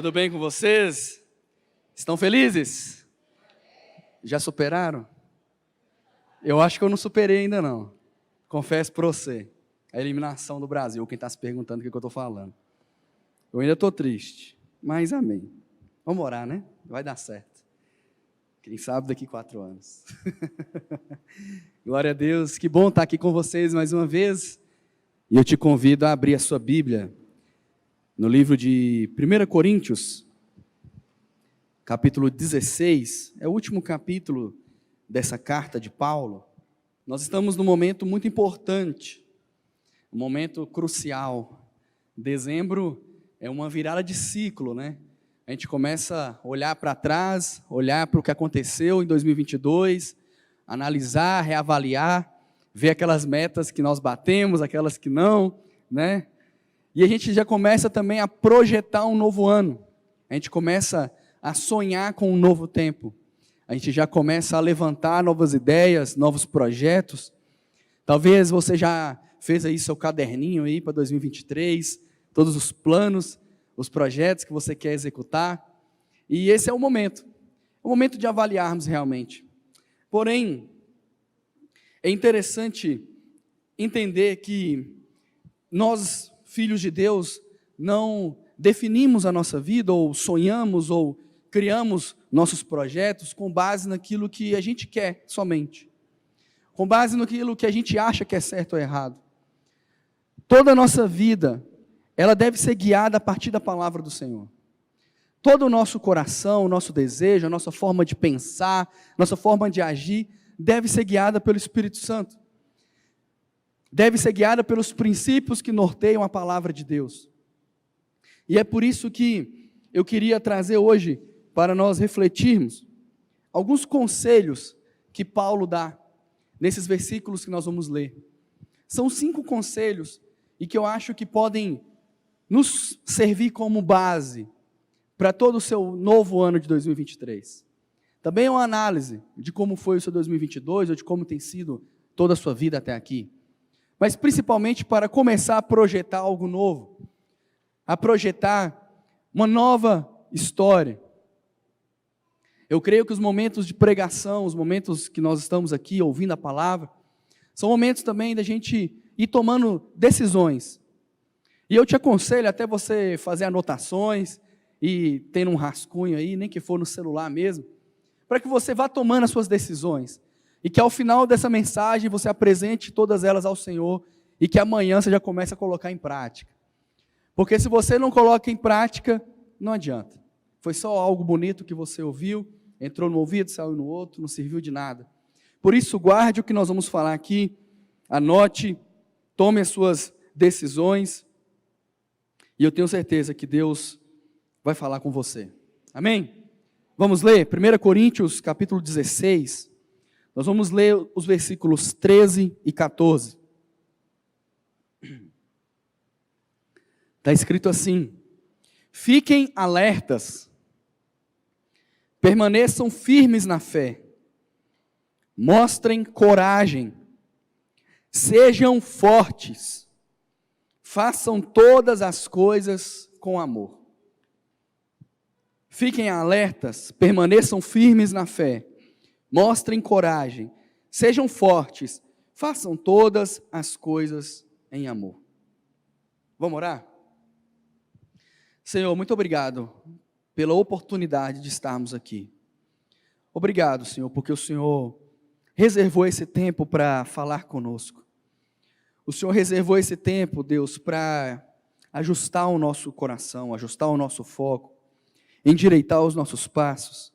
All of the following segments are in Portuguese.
Tudo bem com vocês? Estão felizes? Já superaram? Eu acho que eu não superei ainda não. Confesso para você. A eliminação do Brasil, quem está se perguntando o que eu estou falando. Eu ainda estou triste, mas amém. Vamos orar, né? Vai dar certo. Quem sabe daqui 4 anos. Glória a Deus, que bom estar aqui com vocês mais uma vez. E eu te convido a abrir a sua Bíblia no livro de 1 Coríntios, capítulo 16. É o último capítulo dessa carta de Paulo. Nós estamos num momento muito importante, um momento crucial. Dezembro é uma virada de ciclo, né? A gente começa a olhar para trás, olhar para o que aconteceu em 2022, analisar, reavaliar, ver aquelas metas que nós batemos, aquelas que não, né? E a gente já começa também a projetar um novo ano. A gente começa a sonhar com um novo tempo. A gente já começa a levantar novas ideias, novos projetos. Talvez você já fez aí seu caderninho aí para 2023, todos os planos, os projetos que você quer executar. E esse é o momento de avaliarmos realmente. Porém, é interessante entender que nós, filhos de Deus, não definimos a nossa vida, ou sonhamos, ou criamos nossos projetos com base naquilo que a gente quer somente, com base naquilo que a gente acha que é certo ou errado. Toda a nossa vida, ela deve ser guiada a partir da palavra do Senhor. Todo o nosso coração, o nosso desejo, a nossa forma de pensar, nossa forma de agir, deve ser guiada pelo Espírito Santo. Deve ser guiada pelos princípios que norteiam a palavra de Deus. E é por isso que eu queria trazer hoje, para nós refletirmos, alguns conselhos que Paulo dá, nesses versículos que nós vamos ler. São 5 conselhos, e que eu acho que podem nos servir como base para todo o seu novo ano de 2023. Também é uma análise de como foi o seu 2022, ou de como tem sido toda a sua vida até aqui. Mas principalmente para começar a projetar algo novo, a projetar uma nova história. Eu creio que os momentos de pregação, os momentos que nós estamos aqui ouvindo a palavra, são momentos também da gente ir tomando decisões. E eu te aconselho até você fazer anotações e ter um rascunho aí, nem que for no celular mesmo, para que você vá tomando as suas decisões. E que ao final dessa mensagem você apresente todas elas ao Senhor e que amanhã você já comece a colocar em prática. Porque se você não coloca em prática, não adianta. Foi só algo bonito que você ouviu, entrou no ouvido, saiu no outro, não serviu de nada. Por isso, guarde o que nós vamos falar aqui, anote, tome as suas decisões e eu tenho certeza que Deus vai falar com você. Amém? Vamos ler 1 Coríntios capítulo 16. Nós vamos ler os versículos 13 e 14. Está escrito assim: fiquem alertas, permaneçam firmes na fé, mostrem coragem, sejam fortes, façam todas as coisas com amor. Fiquem alertas, permaneçam firmes na fé, mostrem coragem, sejam fortes, façam todas as coisas em amor. Vamos orar? Senhor, muito obrigado pela oportunidade de estarmos aqui. Obrigado, Senhor, porque o Senhor reservou esse tempo para falar conosco. O Senhor reservou esse tempo, Deus, para ajustar o nosso coração, ajustar o nosso foco, endireitar os nossos passos.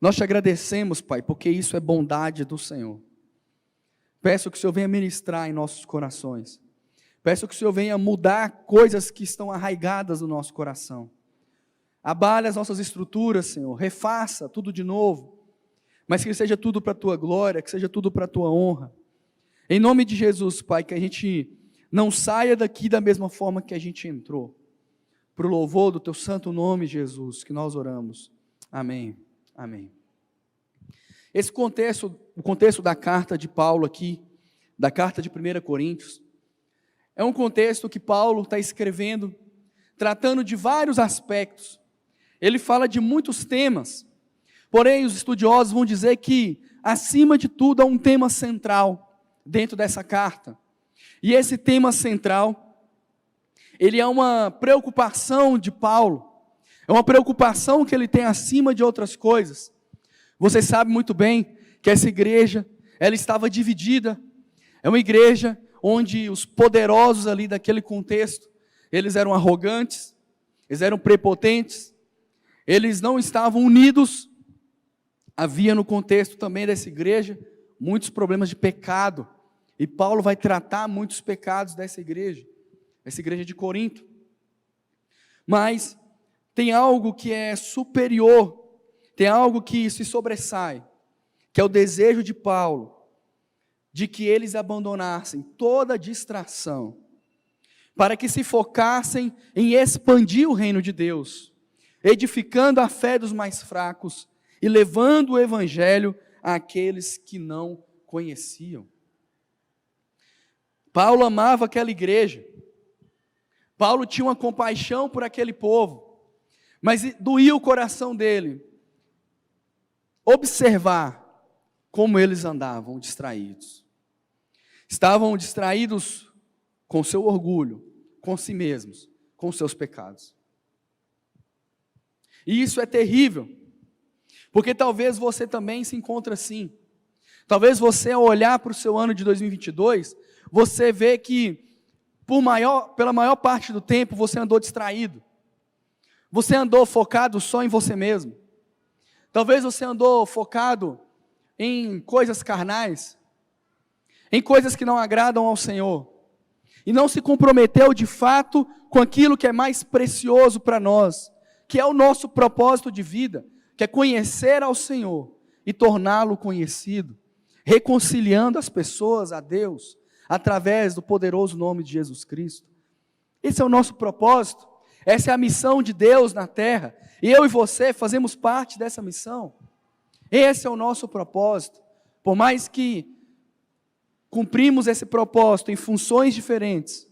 Nós te agradecemos, Pai, porque isso é bondade do Senhor. Peço que o Senhor venha ministrar em nossos corações. Peço que o Senhor venha mudar coisas que estão arraigadas no nosso coração. Abale as nossas estruturas, Senhor. Refaça tudo de novo. Mas que seja tudo para a Tua glória, que seja tudo para a Tua honra. Em nome de Jesus, Pai, que a gente não saia daqui da mesma forma que a gente entrou. Para o louvor do Teu santo nome, Jesus, que nós oramos. Amém. Amém. Esse contexto, o contexto da carta de Paulo aqui, da carta de 1 Coríntios, é um contexto que Paulo está escrevendo tratando de vários aspectos. Ele fala de muitos temas, porém os estudiosos vão dizer que, acima de tudo, há um tema central dentro dessa carta. E esse tema central, ele é uma preocupação de Paulo, é uma preocupação que ele tem acima de outras coisas. Você sabe muito bem que essa igreja, ela estava dividida. É uma igreja onde os poderosos ali daquele contexto, eles eram arrogantes, eles eram prepotentes, eles não estavam unidos. Havia no contexto também dessa igreja muitos problemas de pecado. E Paulo vai tratar muitos pecados dessa igreja de Corinto. Mas tem algo que é superior, tem algo que se sobressai, que é o desejo de Paulo, de que eles abandonassem toda distração, para que se focassem em expandir o reino de Deus, edificando a fé dos mais fracos e levando o evangelho àqueles que não conheciam. Paulo amava aquela igreja, Paulo tinha uma compaixão por aquele povo, mas doía o coração dele observar como eles andavam distraídos. Estavam distraídos com seu orgulho, com si mesmos, com seus pecados. E isso é terrível, porque talvez você também se encontre assim. Talvez você, ao olhar para o seu ano de 2022, você vê que, pela maior parte do tempo, você andou distraído. Você andou focado só em você mesmo. Talvez você andou focado em coisas carnais, em coisas que não agradam ao Senhor, e não se comprometeu de fato com aquilo que é mais precioso para nós, que é o nosso propósito de vida, que é conhecer ao Senhor e torná-lo conhecido, reconciliando as pessoas a Deus, através do poderoso nome de Jesus Cristo. Esse é o nosso propósito, essa é a missão de Deus na terra, e eu e você fazemos parte dessa missão. Esse é o nosso propósito. Por mais que cumprimos esse propósito em funções diferentes,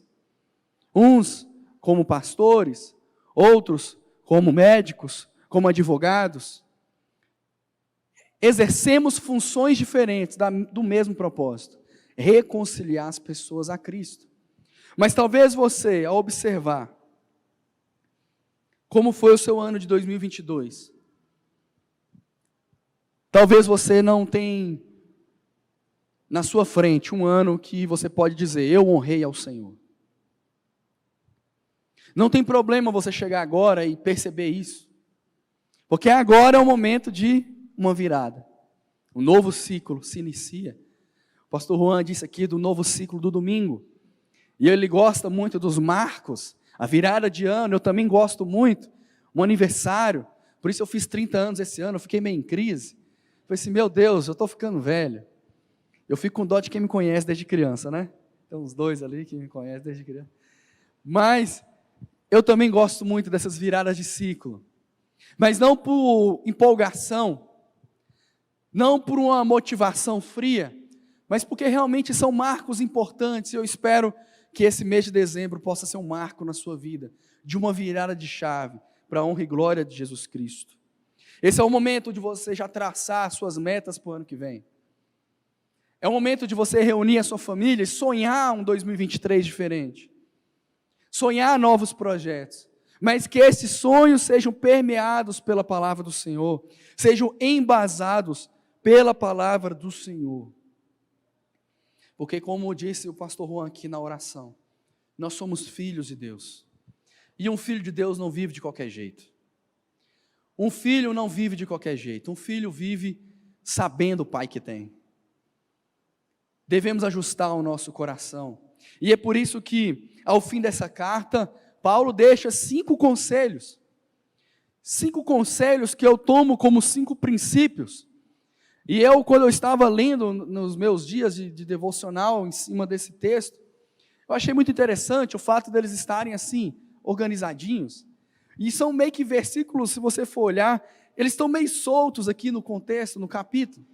uns como pastores, outros como médicos, como advogados, exercemos funções diferentes do mesmo propósito, reconciliar as pessoas a Cristo. Mas talvez você, ao observar como foi o seu ano de 2022, talvez você não tenha na sua frente um ano que você pode dizer, eu honrei ao Senhor. Não tem problema você chegar agora e perceber isso, porque agora é o momento de uma virada. Um novo ciclo se inicia. O pastor Juan disse aqui do novo ciclo do domingo, e ele gosta muito dos marcos, a virada de ano, eu também gosto muito, um aniversário, por isso eu fiz 30 anos esse ano, eu fiquei meio em crise. Falei assim, meu Deus, eu estou ficando velho. Eu fico com dó de quem me conhece desde criança, né? Tem uns dois ali que me conhecem desde criança. Mas eu também gosto muito dessas viradas de ciclo. Mas não por empolgação, não por uma motivação fria, mas porque realmente são marcos importantes, e eu espero que esse mês de dezembro possa ser um marco na sua vida, de uma virada de chave, para a honra e glória de Jesus Cristo. Esse é o momento de você já traçar suas metas para o ano que vem. É o momento de você reunir a sua família e sonhar um 2023 diferente. Sonhar novos projetos. Mas que esses sonhos sejam permeados pela palavra do Senhor, sejam embasados pela palavra do Senhor. Porque, como disse o pastor Juan aqui na oração, nós somos filhos de Deus. E um filho de Deus não vive de qualquer jeito. Um filho não vive de qualquer jeito. Um filho vive sabendo o pai que tem. Devemos ajustar o nosso coração. E é por isso que, ao fim dessa carta, Paulo deixa 5 conselhos. 5 conselhos que eu tomo como 5 princípios. E eu, quando eu estava lendo nos meus dias de devocional em cima desse texto, eu achei muito interessante o fato deles estarem assim, organizadinhos. E são meio que versículos, se você for olhar, eles estão meio soltos aqui no contexto, no capítulo.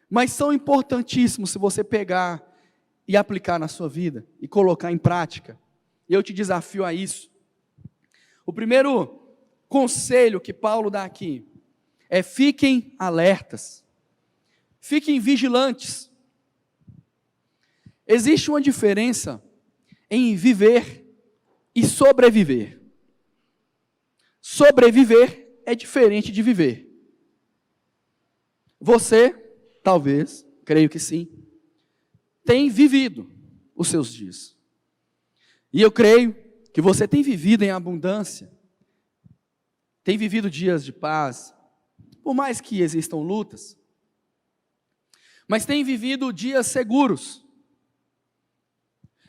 Mas são importantíssimos se você pegar e aplicar na sua vida e colocar em prática. E eu te desafio a isso. O primeiro conselho que Paulo dá aqui é: fiquem alertas, fiquem vigilantes. Existe uma diferença em viver e sobreviver. Sobreviver é diferente de viver. Você, talvez, creio que sim, tem vivido os seus dias. E eu creio que você tem vivido em abundância, tem vivido dias de paz, por mais que existam lutas, mas tem vivido dias seguros.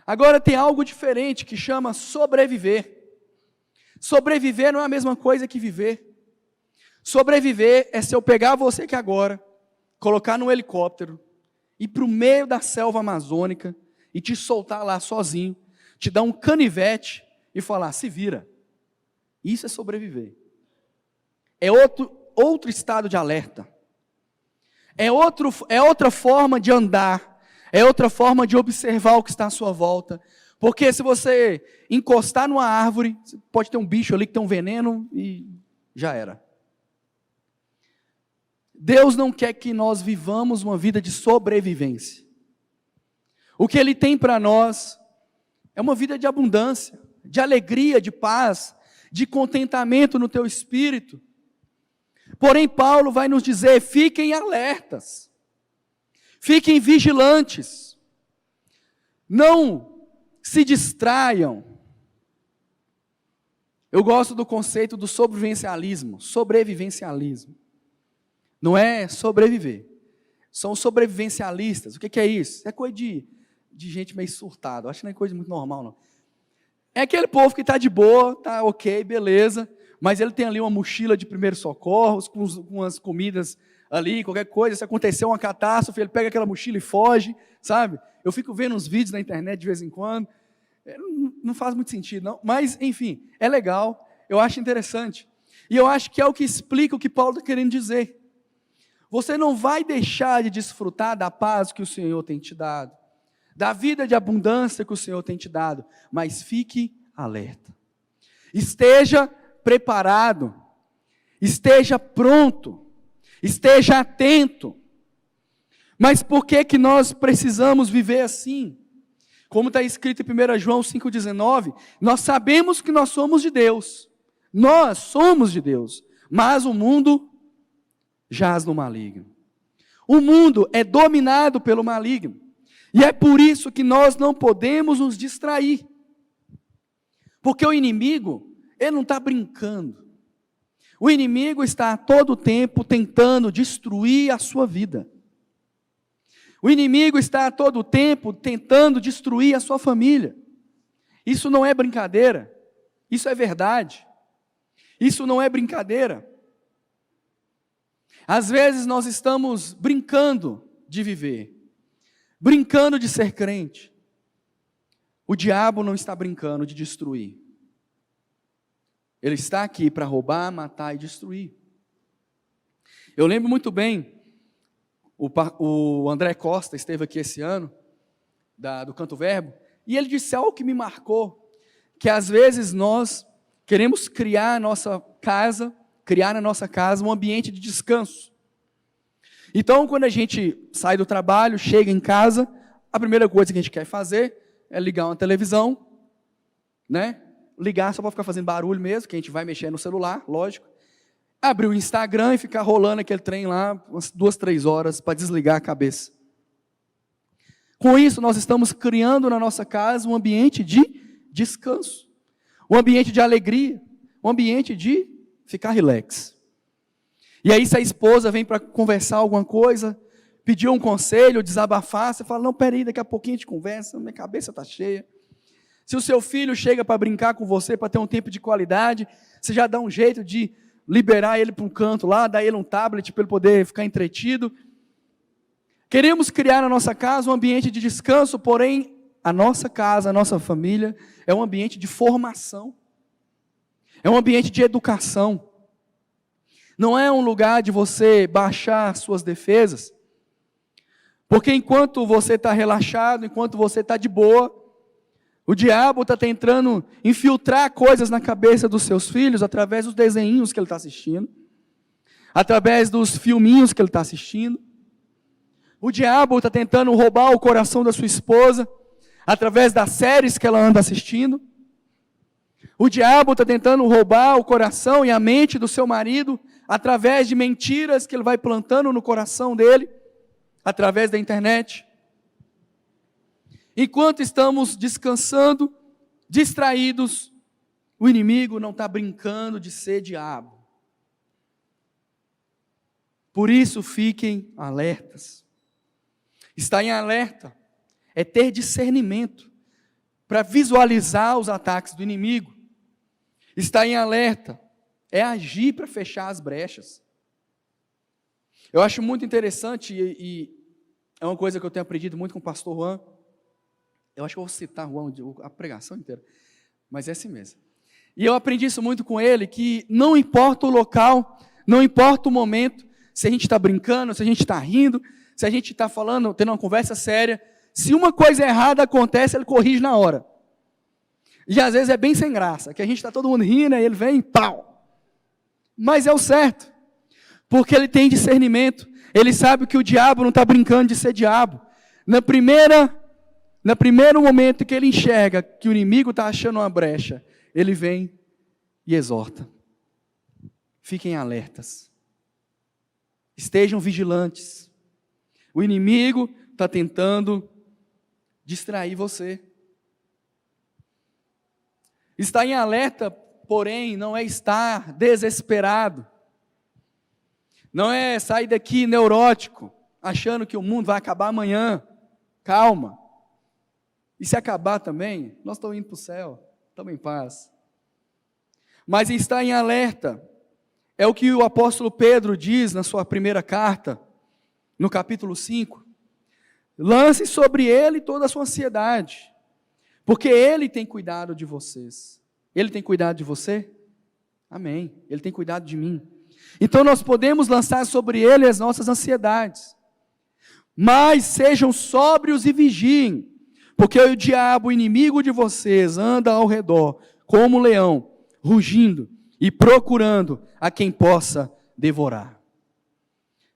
Agora tem algo diferente que chama sobreviver. Sobreviver não é a mesma coisa que viver. Sobreviver é se eu pegar você aqui agora, colocar num helicóptero, ir para o meio da selva amazônica e te soltar lá sozinho, te dar um canivete e falar: se vira. Isso é sobreviver. É outro estado de alerta. É outra forma de andar. É outra forma de observar o que está à sua volta. Porque se você encostar numa árvore, pode ter um bicho ali que tem um veneno e já era. Deus não quer que nós vivamos uma vida de sobrevivência. O que Ele tem para nós é uma vida de abundância, de alegria, de paz, de contentamento no teu espírito. Porém, Paulo vai nos dizer: fiquem alertas, fiquem vigilantes, não se distraiam. Eu gosto do conceito do sobrevivencialismo. Não é sobreviver, são sobrevivencialistas. O que é isso? É coisa de gente meio surtada, acho que não é coisa muito normal não. É aquele povo que está de boa, está ok, beleza, mas ele tem ali uma mochila de primeiros socorros, com umas comidas ali, qualquer coisa, se acontecer uma catástrofe, ele pega aquela mochila e foge, sabe? Eu fico vendo uns vídeos na internet de vez em quando, não faz muito sentido não, mas enfim, é legal, eu acho interessante, e eu acho que é o que explica o que Paulo está querendo dizer. Você não vai deixar de desfrutar da paz que o Senhor tem te dado, da vida de abundância que o Senhor tem te dado, mas fique alerta. Esteja preparado, esteja pronto, esteja atento. Mas por que nós precisamos viver assim? Como está escrito em 1 João 5,19, nós sabemos que nós somos de Deus, mas o mundo jaz no maligno. O mundo é dominado pelo maligno. E é por isso que nós não podemos nos distrair. Porque o inimigo, ele não está brincando. O inimigo está a todo tempo tentando destruir a sua vida. O inimigo está a todo tempo tentando destruir a sua família. Isso não é brincadeira. Isso é verdade. Isso não é brincadeira. Às vezes nós estamos brincando de viver, brincando de ser crente. O diabo não está brincando de destruir. Ele está aqui para roubar, matar e destruir. Eu lembro muito bem, o André Costa esteve aqui esse ano, do Canto Verbo, e ele disse algo que me marcou, que às vezes nós queremos criar na nossa casa um ambiente de descanso. Então, quando a gente sai do trabalho, chega em casa, a primeira coisa que a gente quer fazer é ligar uma televisão, né? Ligar só para ficar fazendo barulho mesmo, que a gente vai mexer no celular, lógico. Abrir o Instagram e ficar rolando aquele trem lá, umas 2, 3 horas, para desligar a cabeça. Com isso, nós estamos criando na nossa casa um ambiente de descanso, um ambiente de alegria, um ambiente de ficar relax. E aí se a esposa vem para conversar alguma coisa, pedir um conselho, desabafar, você fala: não, peraí, daqui a pouquinho a gente conversa, minha cabeça está cheia. Se o seu filho chega para brincar com você, para ter um tempo de qualidade, você já dá um jeito de liberar ele para um canto lá, dar ele um tablet para ele poder ficar entretido. Queremos criar na nossa casa um ambiente de descanso, porém a nossa casa, a nossa família é um ambiente de formação. É um ambiente de educação. Não é um lugar de você baixar suas defesas. Porque enquanto você está relaxado, enquanto você está de boa, O diabo está tentando infiltrar coisas na cabeça dos seus filhos através dos desenhinhos que ele está assistindo, através dos filminhos que ele está assistindo. O diabo está tentando roubar o coração da sua esposa através das séries que ela anda assistindo. O diabo está tentando roubar o coração e a mente do seu marido através de mentiras que ele vai plantando no coração dele, através da internet. Enquanto estamos descansando, distraídos, o inimigo não está brincando de ser diabo. Por isso, fiquem alertas. Estar em alerta é ter discernimento para visualizar os ataques do inimigo. Estar em alerta é agir para fechar as brechas. Eu acho muito interessante e é uma coisa que eu tenho aprendido muito com o pastor Juan. Eu acho que eu vou citar Juan a pregação inteira, mas é assim mesmo. E eu aprendi isso muito com ele, que não importa o local, não importa o momento, se a gente está brincando, se a gente está rindo, se a gente está falando, tendo uma conversa séria, se uma coisa errada acontece, ele corrige na hora. E às vezes é bem sem graça, que a gente está todo mundo rindo, e ele vem e pau. Mas é o certo, porque ele tem discernimento, ele sabe que o diabo não está brincando de ser diabo. No primeiro momento que ele enxerga que o inimigo está achando uma brecha, ele vem e exorta. Fiquem alertas. Estejam vigilantes. O inimigo está tentando distrair você. Estar em alerta, porém, não é estar desesperado. Não é sair daqui neurótico, achando que o mundo vai acabar amanhã. Calma. E se acabar também, nós estamos indo para o céu, estamos em paz. Mas estar em alerta é o que o apóstolo Pedro diz na sua primeira carta, no capítulo 5. Lance sobre ele toda a sua ansiedade, porque ele tem cuidado de vocês. Ele tem cuidado de você? Amém. Ele tem cuidado de mim. Então nós podemos lançar sobre ele as nossas ansiedades. Mas sejam sóbrios e vigiem, porque o diabo, o inimigo de vocês, anda ao redor, como um leão, rugindo e procurando a quem possa devorar.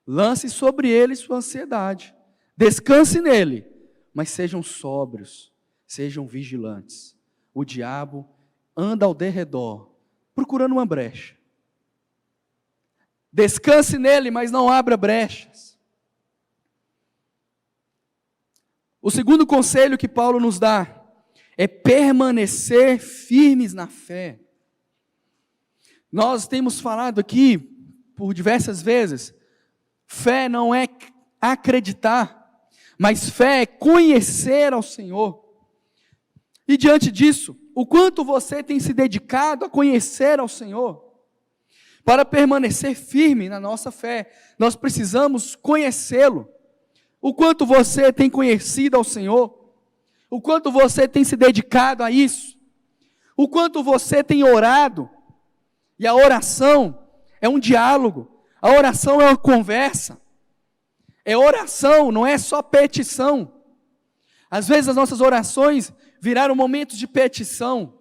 Lance sobre ele sua ansiedade, descanse nele, mas sejam sóbrios, sejam vigilantes. O diabo anda ao derredor, procurando uma brecha. Descanse nele, mas não abra brechas. O segundo conselho que Paulo nos dá é permanecer firmes na fé. Nós temos falado aqui por diversas vezes, fé não é acreditar, mas fé é conhecer ao Senhor. E diante disso, o quanto você tem se dedicado a conhecer ao Senhor? Para permanecer firme na nossa fé, nós precisamos conhecê-lo. O quanto você tem conhecido ao Senhor? O quanto você tem se dedicado a isso? O quanto você tem orado? E a oração é um diálogo, a oração é uma conversa. É oração, não é só petição. Às vezes as nossas orações viraram momentos de petição.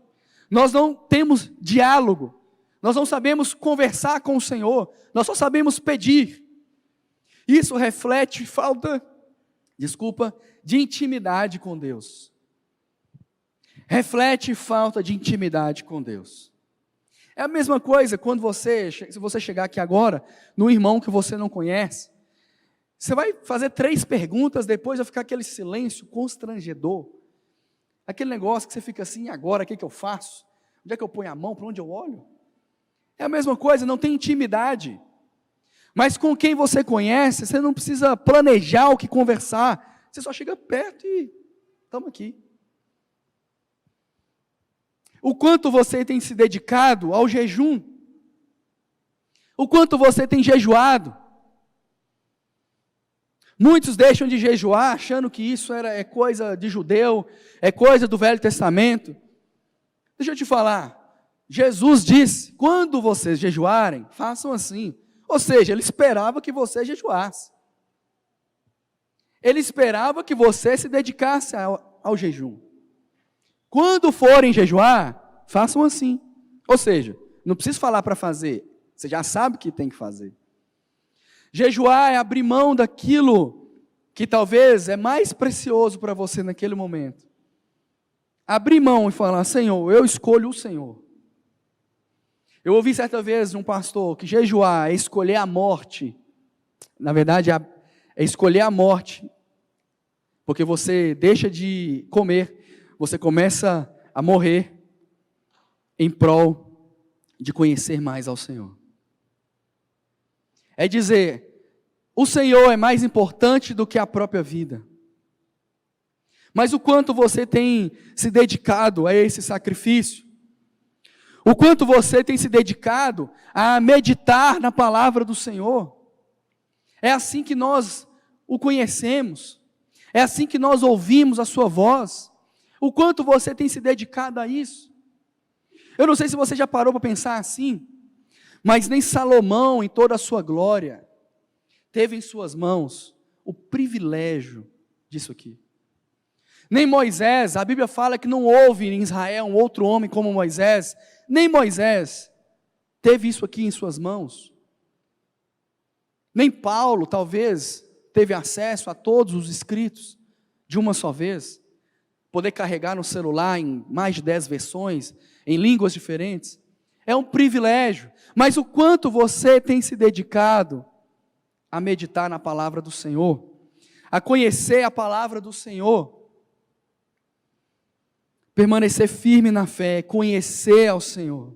Nós não temos diálogo. Nós não sabemos conversar com o Senhor. Nós só sabemos pedir. Isso reflete falta, de intimidade com Deus. Reflete falta de intimidade com Deus. É a mesma coisa quando se você chegar aqui agora, num irmão que você não conhece, você vai fazer 3 perguntas, depois vai ficar aquele silêncio constrangedor. Aquele negócio que você fica assim, agora, o que eu faço? Onde é que eu ponho a mão? Para onde eu olho? É a mesma coisa, não tem intimidade. Mas com quem você conhece, você não precisa planejar o que conversar. Você só chega perto e estamos aqui. O quanto você tem se dedicado ao jejum? O quanto você tem jejuado? Muitos deixam de jejuar achando que isso é coisa de judeu, é coisa do Velho Testamento. Deixa eu te falar, Jesus disse, quando vocês jejuarem, façam assim. Ou seja, ele esperava que você jejuasse. Ele esperava que você se dedicasse ao jejum. Quando forem jejuar, façam assim. Ou seja, não precisa falar para fazer, você já sabe o que tem que fazer. Jejuar é abrir mão daquilo que talvez é mais precioso para você naquele momento. Abrir mão e falar: Senhor, eu escolho o Senhor. Eu ouvi certa vez um pastor que jejuar é escolher a morte. Na verdade, é escolher a morte. Porque você deixa de comer, você começa a morrer em prol de conhecer mais ao Senhor. É dizer, o Senhor é mais importante do que a própria vida. Mas o quanto você tem se dedicado a esse sacrifício, o quanto você tem se dedicado a meditar na palavra do Senhor. É assim que nós o conhecemos, é assim que nós ouvimos a sua voz. O quanto você tem se dedicado a isso. Eu não sei se você já parou para pensar assim, mas nem Salomão, em toda a sua glória, teve em suas mãos o privilégio disso aqui. Nem Moisés, a Bíblia fala que não houve em Israel um outro homem como Moisés, nem Moisés teve isso aqui em suas mãos. Nem Paulo, talvez, teve acesso a todos os escritos de uma só vez. Poder carregar no celular em mais de 10 versões, em línguas diferentes. É um privilégio. Mas o quanto você tem se dedicado a meditar na palavra do Senhor, a conhecer a palavra do Senhor, permanecer firme na fé, conhecer ao Senhor.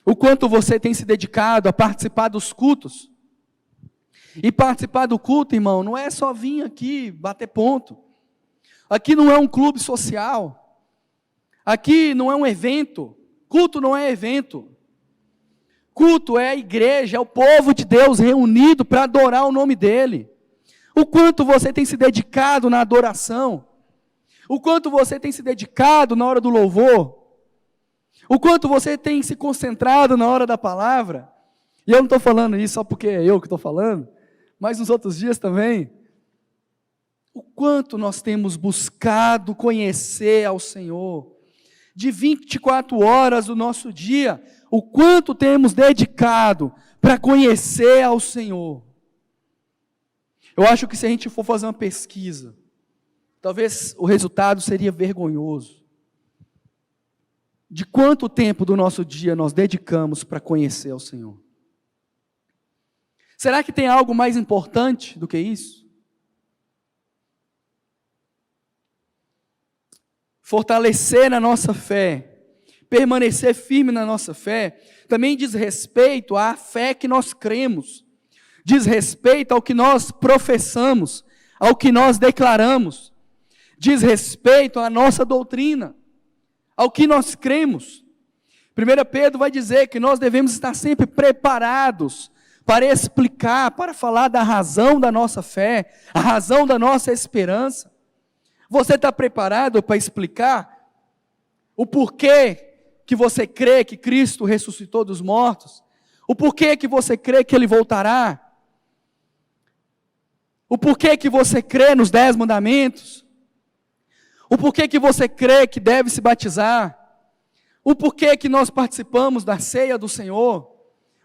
O quanto você tem se dedicado a participar dos cultos. E participar do culto, irmão, não é só vir aqui bater ponto. Aqui não é um clube social. Aqui não é um evento. Culto não é evento. Culto é a igreja, é o povo de Deus reunido para adorar o nome dEle. O quanto você tem se dedicado na adoração. O quanto você tem se dedicado na hora do louvor. O quanto você tem se concentrado na hora da palavra. E eu não estou falando isso só porque é eu que estou falando, mas nos outros dias também. O quanto nós temos buscado conhecer ao Senhor. De 24 horas do nosso dia, o quanto temos dedicado para conhecer ao Senhor. Eu acho que se a gente for fazer uma pesquisa, talvez o resultado seria vergonhoso. De quanto tempo do nosso dia nós dedicamos para conhecer ao Senhor? Será que tem algo mais importante do que isso? Fortalecer a nossa fé, permanecer firme na nossa fé, também diz respeito à fé que nós cremos, diz respeito ao que nós professamos, ao que nós declaramos, diz respeito à nossa doutrina, ao que nós cremos. 1 Pedro vai dizer que nós devemos estar sempre preparados para explicar, para falar da razão da nossa fé, a razão da nossa esperança. Você está preparado para explicar o porquê que você crê que Cristo ressuscitou dos mortos? O porquê que você crê que Ele voltará? O porquê que você crê nos 10 mandamentos? O porquê que você crê que deve se batizar? O porquê que nós participamos da ceia do Senhor?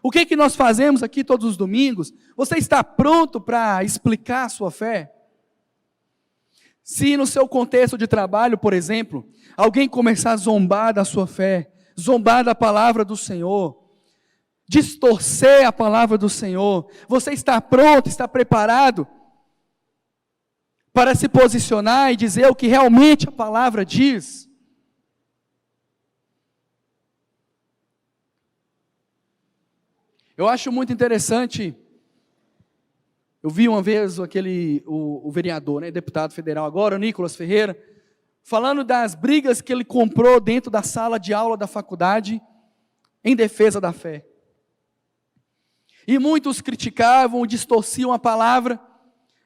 O que nós fazemos aqui todos os domingos? Você está pronto para explicar a sua fé? Se no seu contexto de trabalho, por exemplo, alguém começar a zombar da sua fé, zombar da palavra do Senhor, distorcer a palavra do Senhor, você está pronto, está preparado para se posicionar e dizer o que realmente a palavra diz? Eu acho muito interessante. Eu vi uma vez o vereador, deputado federal agora, o Nicolas Ferreira, falando das brigas que ele comprou dentro da sala de aula da faculdade em defesa da fé. E muitos criticavam, distorciam a palavra,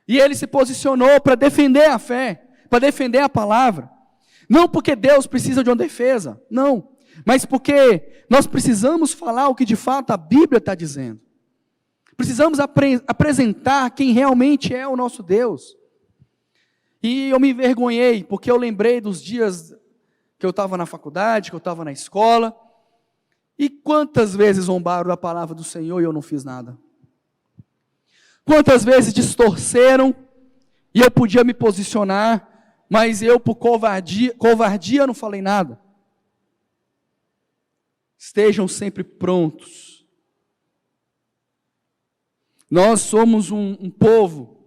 e ele se posicionou para defender a fé, para defender a palavra. Não porque Deus precisa de uma defesa, não, mas porque nós precisamos falar o que de fato a Bíblia está dizendo. Precisamos apresentar quem realmente é o nosso Deus. E eu me envergonhei, porque eu lembrei dos dias que eu estava na faculdade, que eu estava na escola, e quantas vezes zombaram da palavra do Senhor e eu não fiz nada. Quantas vezes distorceram e eu podia me posicionar, mas eu por covardia não falei nada. Estejam sempre prontos. Nós somos um povo,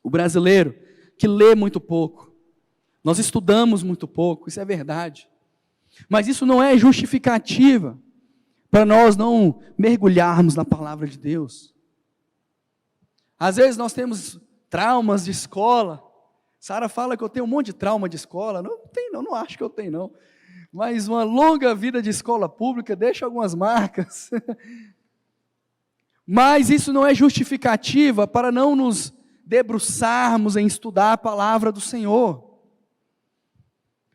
o brasileiro, que lê muito pouco. Nós estudamos muito pouco, isso é verdade. Mas isso não é justificativa para nós não mergulharmos na palavra de Deus. Às vezes nós temos traumas de escola. Sara fala que eu tenho um monte de trauma de escola. Não tem não acho que eu tenho não. Mas uma longa vida de escola pública deixa algumas marcas. Mas isso não é justificativa para não nos debruçarmos em estudar a palavra do Senhor.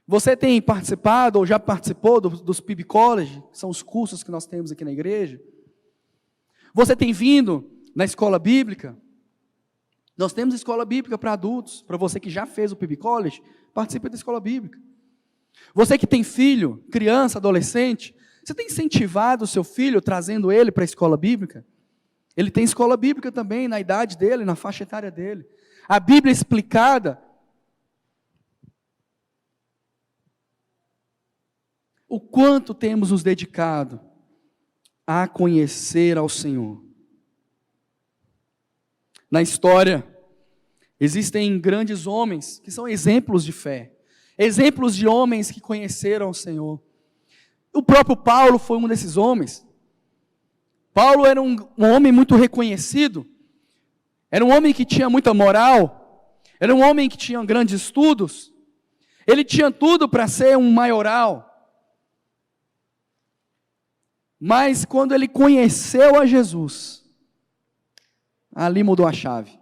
Você tem participado ou já participou dos PIB College, que são os cursos que nós temos aqui na igreja? Você tem vindo na escola bíblica? Nós temos escola bíblica para adultos. Para você que já fez o PIB College, participe da escola bíblica. Você que tem filho, criança, adolescente, você tem incentivado o seu filho, trazendo ele para a escola bíblica? Ele tem escola bíblica também, na idade dele, na faixa etária dele. A Bíblia explicada. O quanto temos nos dedicado a conhecer ao Senhor. Na história, existem grandes homens que são exemplos de fé. Exemplos de homens que conheceram o Senhor. O próprio Paulo foi um desses homens. Paulo era um homem muito reconhecido. Era um homem que tinha muita moral. Era um homem que tinha grandes estudos. Ele tinha tudo para ser um maioral. Mas quando ele conheceu a Jesus, ali mudou a chave.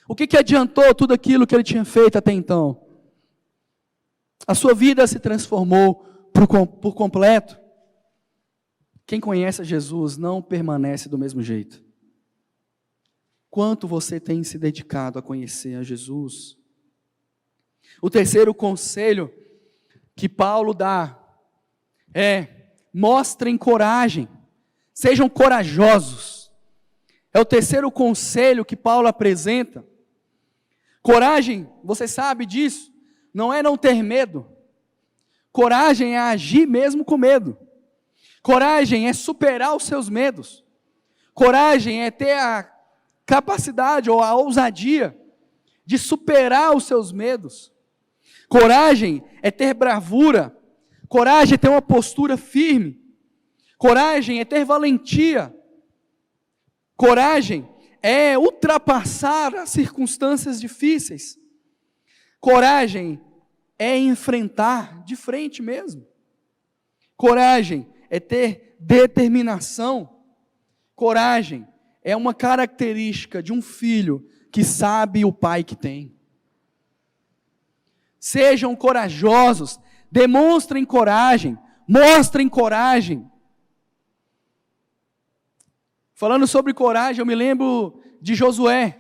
O que adiantou tudo aquilo que ele tinha feito até então? A sua vida se transformou por completo. Quem conhece a Jesus não permanece do mesmo jeito. Quanto você tem se dedicado a conhecer a Jesus? O terceiro conselho que Paulo dá é: mostrem coragem, sejam corajosos. É o terceiro conselho que Paulo apresenta. Coragem, você sabe disso, não é não ter medo. Coragem é agir mesmo com medo. Coragem é superar os seus medos. Coragem é ter a capacidade ou a ousadia de superar os seus medos. Coragem é ter bravura. Coragem é ter uma postura firme. Coragem é ter valentia. Coragem é ultrapassar as circunstâncias difíceis. Coragem é enfrentar de frente mesmo. Coragem é ter determinação. Coragem é uma característica de um filho que sabe o pai que tem. Sejam corajosos. Demonstrem coragem, mostrem coragem. Falando sobre coragem, eu me lembro de Josué.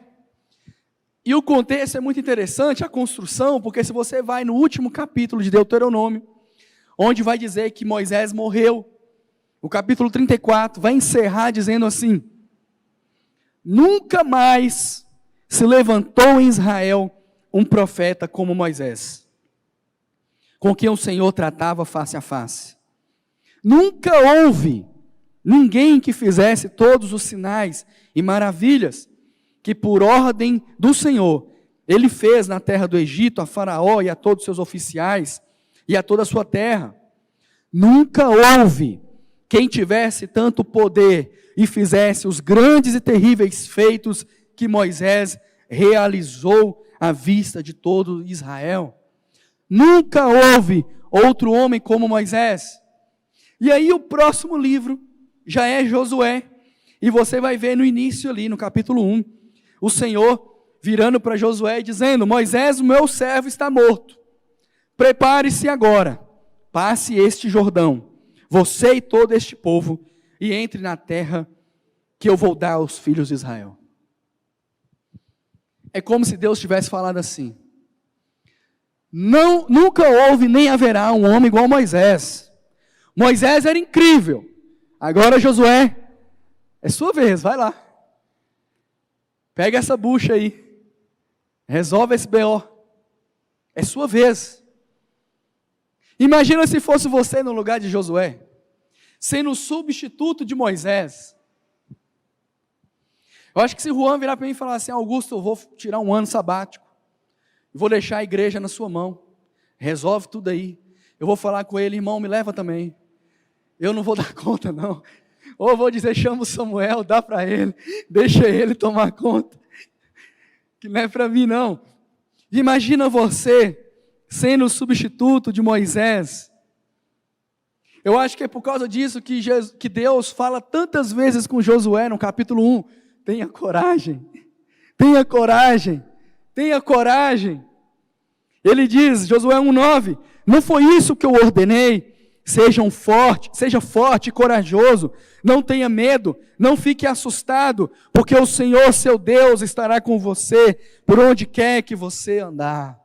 E o contexto é muito interessante, a construção, porque se você vai no último capítulo de Deuteronômio, onde vai dizer que Moisés morreu, o capítulo 34 vai encerrar dizendo assim: nunca mais se levantou em Israel um profeta como Moisés, com quem o Senhor tratava face a face. Nunca houve ninguém que fizesse todos os sinais e maravilhas que por ordem do Senhor ele fez na terra do Egito a Faraó e a todos os seus oficiais e a toda a sua terra. Nunca houve quem tivesse tanto poder e fizesse os grandes e terríveis feitos que Moisés realizou à vista de todo Israel. Nunca houve outro homem como Moisés. E aí o próximo livro já é Josué. E você vai ver no início ali, no capítulo 1, o Senhor virando para Josué e dizendo: Moisés, o meu servo, está morto. Prepare-se agora, passe este Jordão, você e todo este povo, e entre na terra que eu vou dar aos filhos de Israel. É como se Deus tivesse falado assim: não, nunca houve nem haverá um homem igual a Moisés. Moisés era incrível. Agora Josué, é sua vez, vai lá. Pega essa bucha aí. Resolve esse BO. É sua vez. Imagina se fosse você no lugar de Josué, sendo o substituto de Moisés. Eu acho que se Juan virar para mim e falar assim: Augusto, eu vou tirar um ano sabático, vou deixar a igreja na sua mão, resolve tudo aí. Eu vou falar com ele: irmão, me leva também. Eu não vou dar conta não. Ou eu vou dizer: chama o Samuel, dá para ele, deixa ele tomar conta, que não é para mim não. Imagina você sendo o substituto de Moisés. Eu acho que é por causa disso que Deus fala tantas vezes com Josué no capítulo 1, tenha coragem, tenha coragem, tenha coragem. Ele diz, Josué 1,9, não foi isso que eu ordenei? Seja forte e corajoso, não tenha medo, não fique assustado, porque o Senhor seu Deus estará com você, por onde quer que você andar.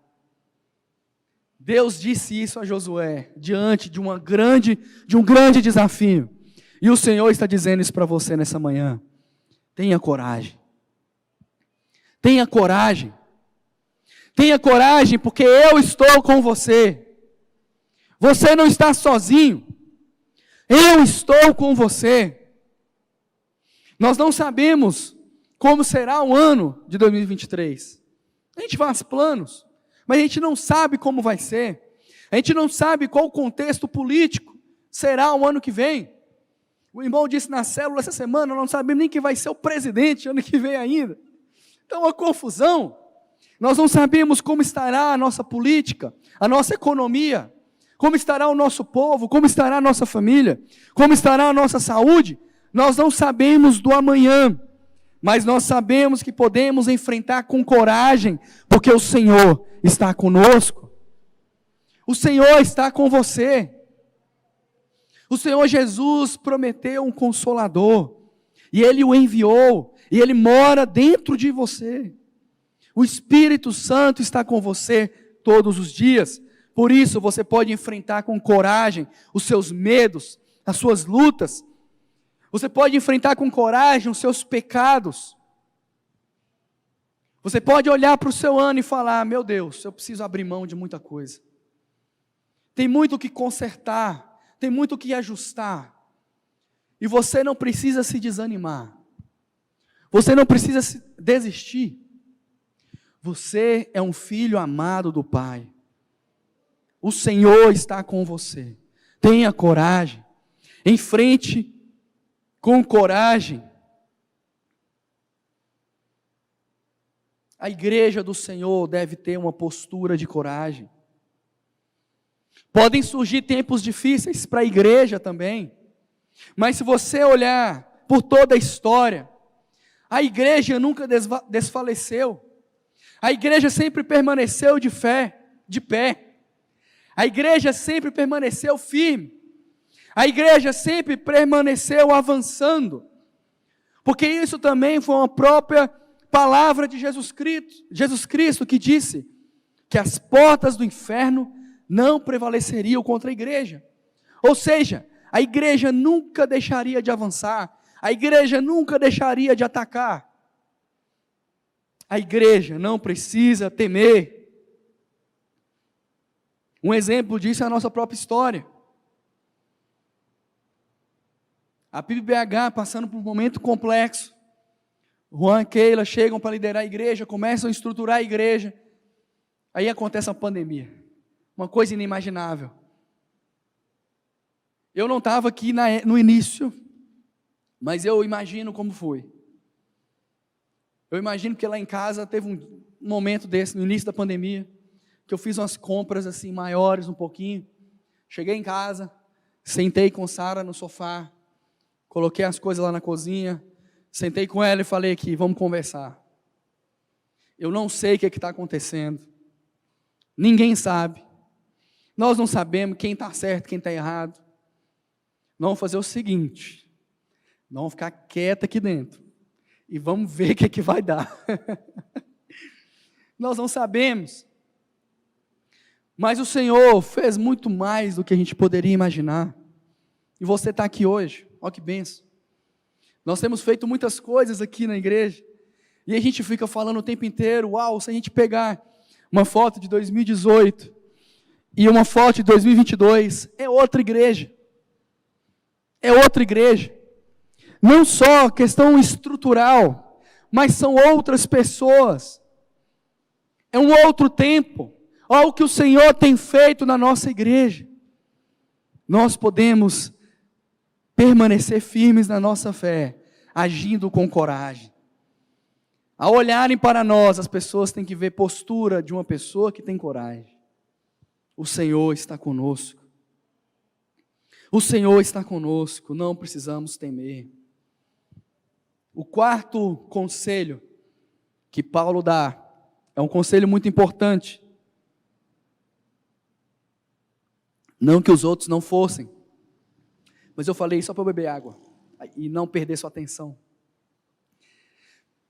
Deus disse isso a Josué, diante de um grande desafio. E o Senhor está dizendo isso para você nessa manhã. Tenha coragem. Tenha coragem. Tenha coragem, porque eu estou com você. Você não está sozinho. Eu estou com você. Nós não sabemos como será o ano de 2023. A gente faz planos, mas a gente não sabe como vai ser. A gente não sabe qual o contexto político será o ano que vem. O irmão disse na célula essa semana, nós não sabemos nem quem vai ser o presidente ano que vem ainda. Então, uma confusão. Nós não sabemos como estará a nossa política, a nossa economia, como estará o nosso povo, como estará a nossa família, como estará a nossa saúde. Nós não sabemos do amanhã, mas nós sabemos que podemos enfrentar com coragem, porque o Senhor está conosco. O Senhor está com você. O Senhor Jesus prometeu um Consolador, e Ele o enviou, e Ele mora dentro de você. O Espírito Santo está com você todos os dias, por isso você pode enfrentar com coragem os seus medos, as suas lutas. Você pode enfrentar com coragem os seus pecados. Você pode olhar para o seu ano e falar: meu Deus, eu preciso abrir mão de muita coisa. Tem muito o que consertar, tem muito o que ajustar. E você não precisa se desanimar. Você não precisa desistir. Você é um filho amado do Pai. O Senhor está com você. Tenha coragem. Enfrente com coragem. A igreja do Senhor deve ter uma postura de coragem. Podem surgir tempos difíceis para a igreja também. Mas se você olhar por toda a história, a igreja nunca desfaleceu. A igreja sempre permaneceu de pé. A igreja sempre permaneceu firme. A igreja sempre permaneceu avançando. Porque isso também foi uma própria palavra de Jesus Cristo que disse que as portas do inferno não prevaleceriam contra a igreja. Ou seja, a igreja nunca deixaria de avançar. A igreja nunca deixaria de atacar. A igreja não precisa temer. Um exemplo disso é a nossa própria história. A PIBBH passando por um momento complexo. Juan e Keila chegam para liderar a igreja, começam a estruturar a igreja. Aí acontece a pandemia. Uma coisa inimaginável. Eu não estava aqui no início, mas eu imagino como foi. Eu imagino que lá em casa teve um momento desse, no início da pandemia, que eu fiz umas compras assim maiores um pouquinho. Cheguei em casa, sentei com Sara no sofá, coloquei as coisas lá na cozinha, sentei com ela e falei aqui, vamos conversar. Eu não sei o que está acontecendo. Ninguém sabe. Nós não sabemos quem está certo, quem está errado. Nós vamos fazer o seguinte, nós vamos ficar quietos aqui dentro. E vamos ver o que vai dar. nós não sabemos. Mas o Senhor fez muito mais do que a gente poderia imaginar. E você está aqui hoje, olha que bênção. Nós temos feito muitas coisas aqui na igreja, e a gente fica falando o tempo inteiro, uau, se a gente pegar uma foto de 2018 e uma foto de 2022, é outra igreja. É outra igreja. Não só questão estrutural, mas são outras pessoas. É um outro tempo. Olha o que o Senhor tem feito na nossa igreja. Nós podemos permanecer firmes na nossa fé, agindo com coragem. Ao olharem para nós, as pessoas têm que ver postura de uma pessoa que tem coragem. O Senhor está conosco. O Senhor está conosco, não precisamos temer. O quarto conselho que Paulo dá é um conselho muito importante. Não que os outros não fossem, mas eu falei só para eu beber água e não perder sua atenção.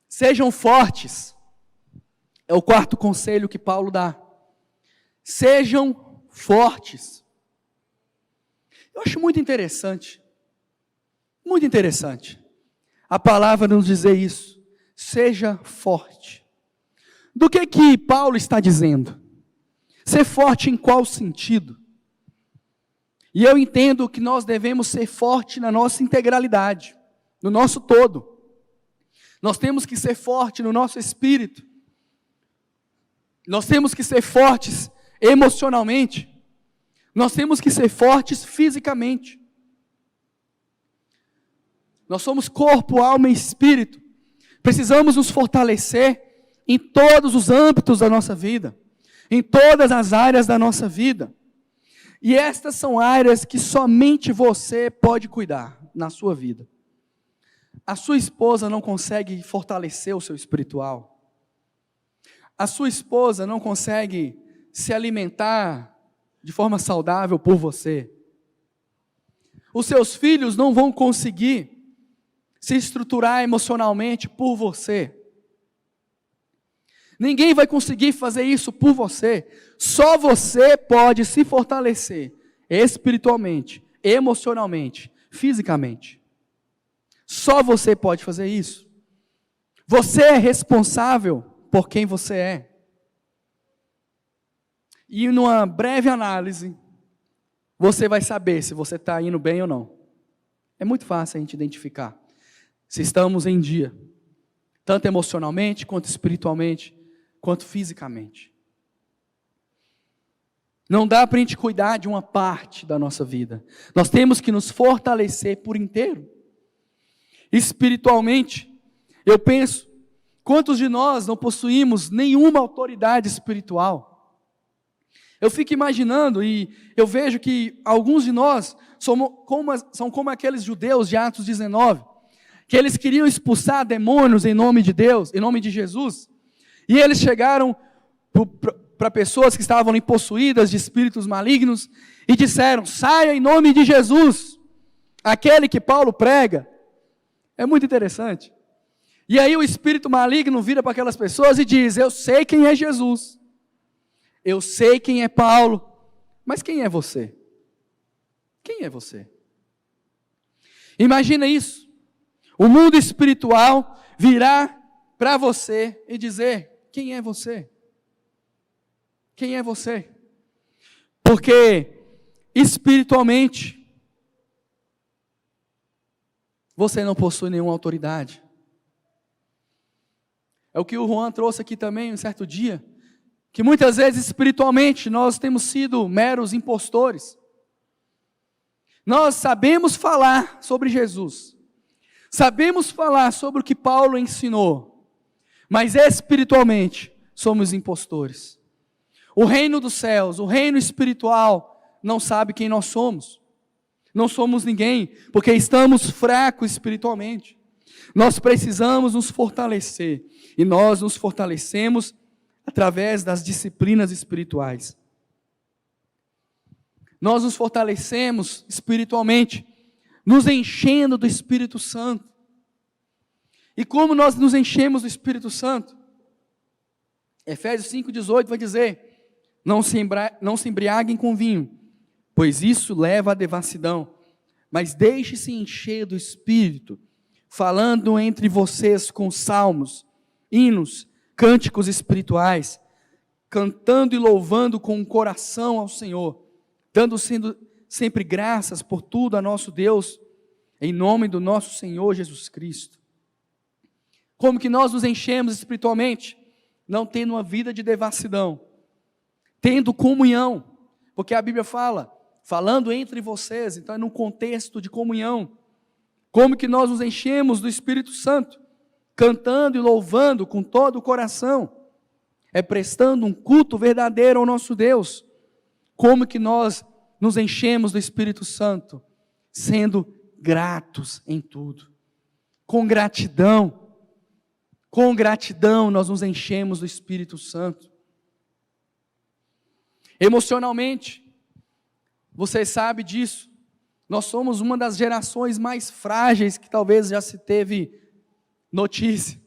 Sejam fortes, é o quarto conselho que Paulo dá. Sejam fortes. Eu acho muito interessante a palavra nos dizer isso. Seja forte. Do que Paulo está dizendo? Ser forte em qual sentido? E eu entendo que nós devemos ser fortes na nossa integralidade, no nosso todo. Nós temos que ser fortes no nosso espírito. Nós temos que ser fortes emocionalmente. Nós temos que ser fortes fisicamente. Nós somos corpo, alma e espírito. Precisamos nos fortalecer em todos os âmbitos da nossa vida, em todas as áreas da nossa vida. E estas são áreas que somente você pode cuidar na sua vida. A sua esposa não consegue fortalecer o seu espiritual. A sua esposa não consegue se alimentar de forma saudável por você. Os seus filhos não vão conseguir se estruturar emocionalmente por você. Ninguém vai conseguir fazer isso por você. Só você pode se fortalecer espiritualmente, emocionalmente, fisicamente. Só você pode fazer isso. Você é responsável por quem você é. E numa breve análise, você vai saber se você está indo bem ou não. É muito fácil a gente identificar se estamos em dia, tanto emocionalmente, quanto espiritualmente, quanto fisicamente. Não dá para a gente cuidar de uma parte da nossa vida. Nós temos que nos fortalecer por inteiro. Espiritualmente, eu penso, quantos de nós não possuímos nenhuma autoridade espiritual? Eu fico imaginando e eu vejo que alguns de nós são como aqueles judeus de Atos 19, que eles queriam expulsar demônios em nome de Deus, em nome de Jesus, e eles chegaram para pessoas que estavam possuídas de espíritos malignos e disseram: saia em nome de Jesus, aquele que Paulo prega. É muito interessante. E aí o espírito maligno vira para aquelas pessoas e diz: eu sei quem é Jesus, eu sei quem é Paulo, mas quem é você? Quem é você? Imagina isso. O mundo espiritual virá para você e dizer: quem é você? Quem é você? Porque espiritualmente você não possui nenhuma autoridade. É o que o Juan trouxe aqui também um certo dia, que muitas vezes espiritualmente nós temos sido meros impostores. Nós sabemos falar sobre Jesus, sabemos falar sobre o que Paulo ensinou, mas espiritualmente somos impostores. O reino dos céus, o reino espiritual, não sabe quem nós somos. Não somos ninguém, porque estamos fracos espiritualmente. Nós precisamos nos fortalecer, e nós nos fortalecemos através das disciplinas espirituais. Nós nos fortalecemos espiritualmente, nos enchendo do Espírito Santo. E como nós nos enchemos do Espírito Santo? Efésios 5,18 vai dizer: não se embriaguem com vinho, pois isso leva à devassidão, mas deixe-se encher do Espírito, falando entre vocês com salmos, hinos, cânticos espirituais, cantando e louvando com o coração ao Senhor, dando sempre graças por tudo a nosso Deus, em nome do nosso Senhor Jesus Cristo. Como que nós nos enchemos espiritualmente? Não tendo uma vida de devassidão, tendo comunhão, porque a Bíblia fala, falando entre vocês, então é num contexto de comunhão. Como que nós nos enchemos do Espírito Santo? Cantando e louvando com todo o coração, prestando um culto verdadeiro ao nosso Deus. Como que nós nos enchemos do Espírito Santo? Sendo gratos em tudo, com gratidão nós nos enchemos do Espírito Santo. Emocionalmente, você sabe disso, nós somos uma das gerações mais frágeis que talvez já se teve notícia,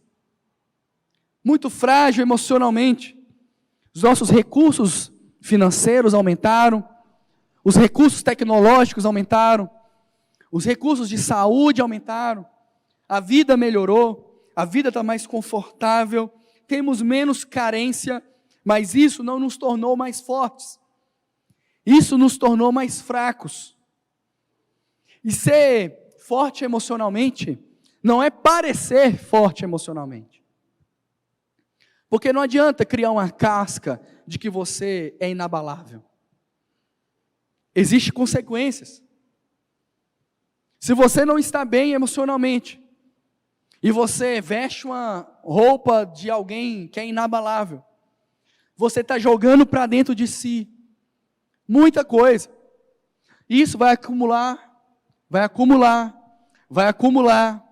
muito frágil emocionalmente. Os nossos recursos financeiros aumentaram, os recursos tecnológicos aumentaram, os recursos de saúde aumentaram, a vida melhorou, a vida está mais confortável, temos menos carência, mas isso não nos tornou mais fortes, isso nos tornou mais fracos. E ser forte emocionalmente não é parecer forte emocionalmente, porque não adianta criar uma casca de que você é inabalável, existem consequências. Se você não está bem emocionalmente, e você veste uma roupa de alguém que é inabalável, você está jogando para dentro de si muita coisa. Isso vai acumular, vai acumular, vai acumular,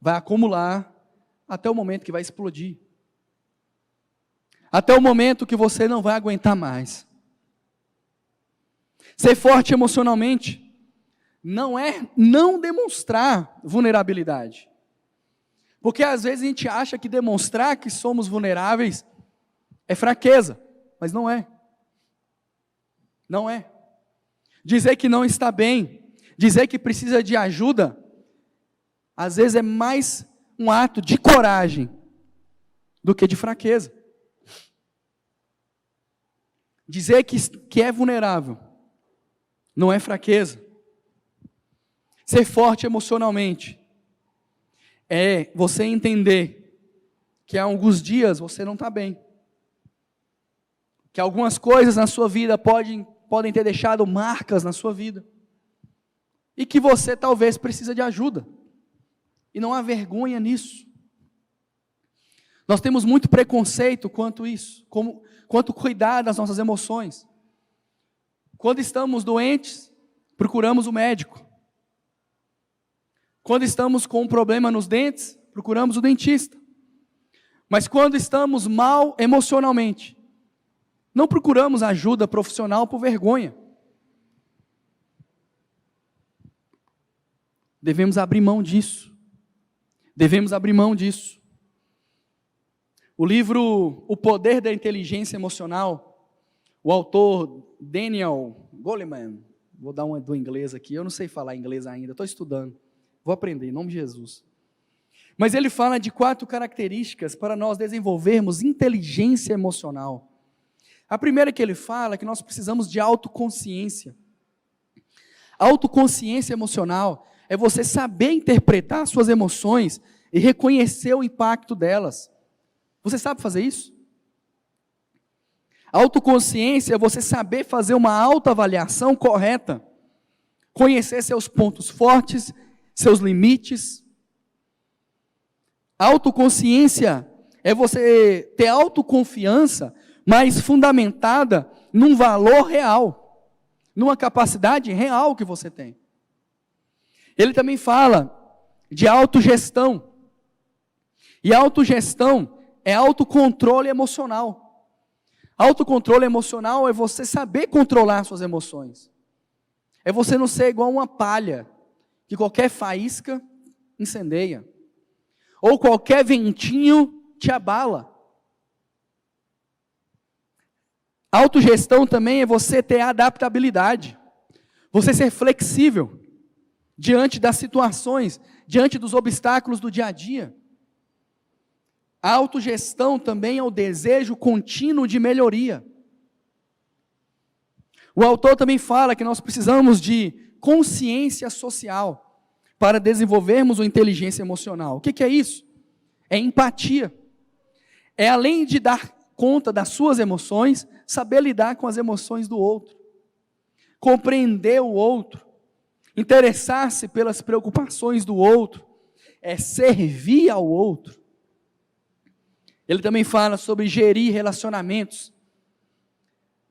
vai acumular, até o momento que vai explodir. Até o momento que você não vai aguentar mais. Ser forte emocionalmente não é não demonstrar vulnerabilidade. Porque às vezes a gente acha que demonstrar que somos vulneráveis é fraqueza, mas não é. Não é. Dizer que não está bem, dizer que precisa de ajuda, às vezes é mais um ato de coragem do que de fraqueza. Dizer que é vulnerável não é fraqueza. Ser forte emocionalmente é você entender que há alguns dias você não está bem, que algumas coisas na sua vida podem ter deixado marcas na sua vida, e que você talvez precisa de ajuda, e não há vergonha nisso. Nós temos muito preconceito quanto isso, quanto cuidar das nossas emoções. Quando estamos doentes, procuramos o médico. Quando estamos com um problema nos dentes, procuramos o dentista. Mas quando estamos mal emocionalmente, não procuramos ajuda profissional por vergonha. Devemos abrir mão disso. Devemos abrir mão disso. O livro O Poder da Inteligência Emocional, o autor Daniel Goleman, vou dar uma do inglês aqui, eu não sei falar inglês ainda, estou estudando. Vou aprender, em nome de Jesus. Mas ele fala de 4 características para nós desenvolvermos inteligência emocional. A primeira que ele fala é que nós precisamos de autoconsciência. Autoconsciência emocional é você saber interpretar suas emoções e reconhecer o impacto delas. Você sabe fazer isso? Autoconsciência é você saber fazer uma autoavaliação correta, conhecer seus pontos fortes, seus limites. Autoconsciência é você ter autoconfiança, mas fundamentada num valor real, numa capacidade real que você tem. Ele também fala de autogestão. E autogestão é autocontrole emocional. Autocontrole emocional é você saber controlar suas emoções. É você não ser igual uma palha, que qualquer faísca incendeia, ou qualquer ventinho te abala. Autogestão também é você ter adaptabilidade. Você ser flexível diante das situações, diante dos obstáculos do dia a dia. A autogestão também é o desejo contínuo de melhoria. O autor também fala que nós precisamos de consciência social para desenvolvermos a inteligência emocional. O que é isso? É empatia. É além de dar conta das suas emoções, saber lidar com as emoções do outro. Compreender o outro. Interessar-se pelas preocupações do outro. É servir ao outro. Ele também fala sobre gerir relacionamentos.